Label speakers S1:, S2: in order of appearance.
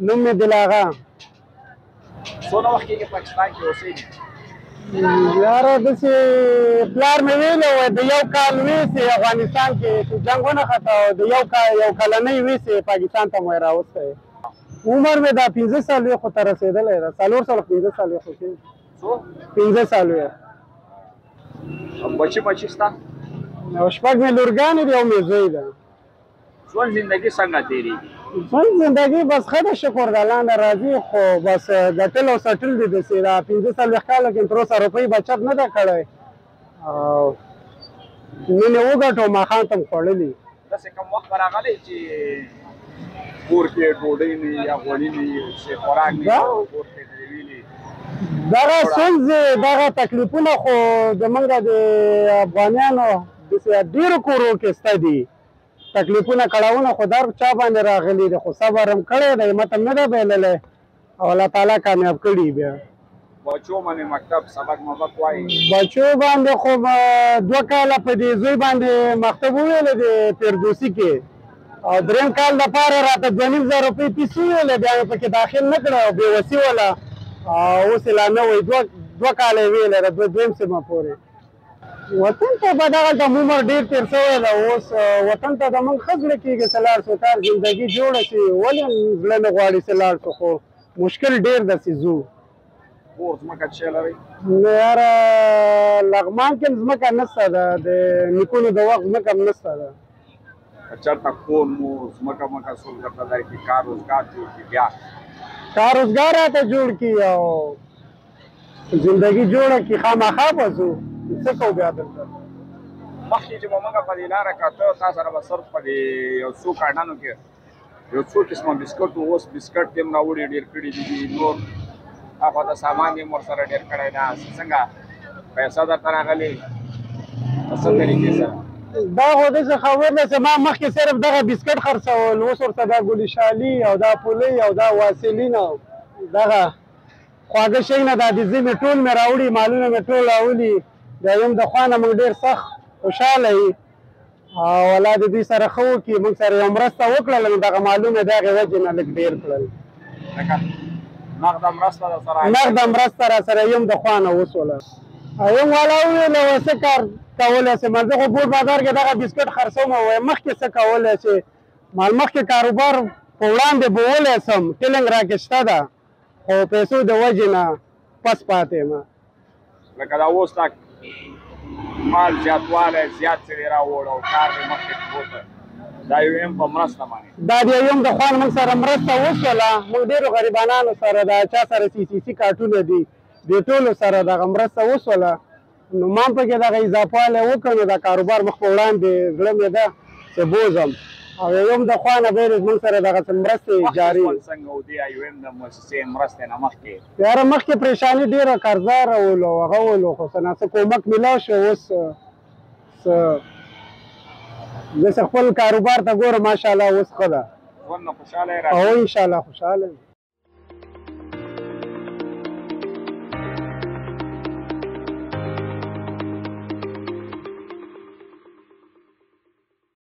S1: نوم مې دل آغا.
S2: څونه وخت کېږي پاکستان کې اوسېږي؟
S1: یاره داسې پلار مې ویلی وی د یو کال ویسې افغانستان کې چې جنګ ونښته او د یو کلنۍ ویسې پاکستان ته مو یې راوستی. عمر مې دا 15 څلوېښتو ته رسېدلی ده. 415 څلوېښتو کې.
S2: څو؟
S1: 15 څلوېښت.
S2: بچي ستا؟
S1: او 6 مې لورګانې دي او مې زوی ده.
S2: ژوند زندګي څنګه تېرېږي؟
S1: ژوند زندګي بس ښه ده، شکر د الله نه راځي، خو بس ګټل او سټل دي داسې دا 15 څلوېښت کاله کې تر اوسه روپۍ بچت نه ده کړی او نن یې وګټو ماښام ته م خوړلي.
S2: داسې کوم وخت به راغلی چې کور کې ډوډۍ نه وي یا غوړي نه وي چې خوراک نه وي کور کې ډېوې نه وي؟
S1: دغه ستونزې دغه تکلیفونه خو زموږ د افغانیانو داسې ډېرو کورو کې شته دي. تکلیفونه کړاوونه خو در چا باندې راغلي دي، خو صبر هم کړی دی، همت هم نه ده بایللی او الله تعالی کامیاب کړي بیا.
S2: بچو باندې مکتب سبق مبق وایي؟
S1: بچو باندې خو 2 کاله په دې زوی باندې مکتب وویلی دی فردوسي کې او 3 کال دپاره راته 2,500 روپۍ فیس وویلی، بیا مې پکې داخل نه کړی او بېوسي وله او اوس یې لا نه وایي. 2 کاله یې ویلی ده 2 سیمه پورې. وطن ته به دغلته عمر ډېر تېر شوی ده، اوس وطن ته زموږ ښه زړه کېږي چې لاړ شو، کار زندګي جوړه شي، ولې زړه نه غواړي چې لاړ شو، خو مشکل ډېر ده چې ځو.
S2: کور ځمکه څه شی لرئ؟
S1: نو یاره لغمان کې هم ځمکه نشته ده، د نیکونو د وخت ځمکه هم نشته ده.
S2: که چېرته کور مو ځمکه مکه څوک درته درکړي کار روزګار جوړ کړي بیا
S1: کار روزګار راته جوړ کړي او زندګي جوړه کړي خامخا به ځو. څه کوو بیا دلته؟
S2: مخکې چې به موږ په دې لاره کاته تا سره به صرف په دې یو څو کاڼانو کې یو څو قسمه بسکټ و، اوس بسکټ دې هم راوړي ډېر کړي دي، نور هغه د سامان یې ورسره ډېر کړی ده. څنګه پیسه درته راغلې په څه طریقې سره؟
S1: دا خو داسې خبر ده چې ما مخکې صرف دغه بسکټ خرڅول، اوس ورته دا ګلي شالي او دا پولۍ او دا واسلین او دغه خواږه شیونه دا د ځې مې ټول مې راوړي، مالونه مې ټول راولي. د یم د خوا نه موږ ډېر سخت خوشحاله یو او الله د دوی سره ښه وکړي. موږ سره یو مرسته وکړله نو دغه مالونه د هغې وجې نه لږ ډېر کړل.
S2: نغده مرسته در سره؟
S1: نغده مرسته را سره یم د خوا نه وسوله. یم والا وویله وایي څه کار کولی شې؟ زه خو بوټ بازار کې دغه بسکټ خرڅوم، وایي مخکې څه کولی شې؟ مخکې کاروبار په وړاندې بوولی شم، فیلنګ راکې شته ده خو پیسو د وجې نه پس پاتې یم.
S2: لکه دا اوس دا مال زیاتوالی زیات څه دې راوړ او کار دې مخکې بوته، دا یو یم په مرسته باندې؟ دا
S1: د یم د خوا نه موږ سره مرسته وشوله. موږ ډېرو غریبانانو سره د چا سره CCC کارټونه دي دې ټولو سره دغه مرسته وشوله، نو ما هم پکې دغه اضافهوالی وکړ، نو د کاروبار مخ په وړاندې زړه مې ده چې بوځم او یم د خوا نه بېرې موږ سره دغسې مرستې جاري دي.
S2: څنګه و دې IOM د مؤسسې مرستې نه مخکې؟
S1: یاره مخکې پریشاني ډېره قرضه راولو هغه ولو، خو څه ناڅه کومک میلاو شو. اوس څه داسې خپل کاروبار ته ګورم ماشاءالله اوس ښه ده
S2: ژوند نه خوشحاله یې
S1: او انشاءالله خوشحاله یم.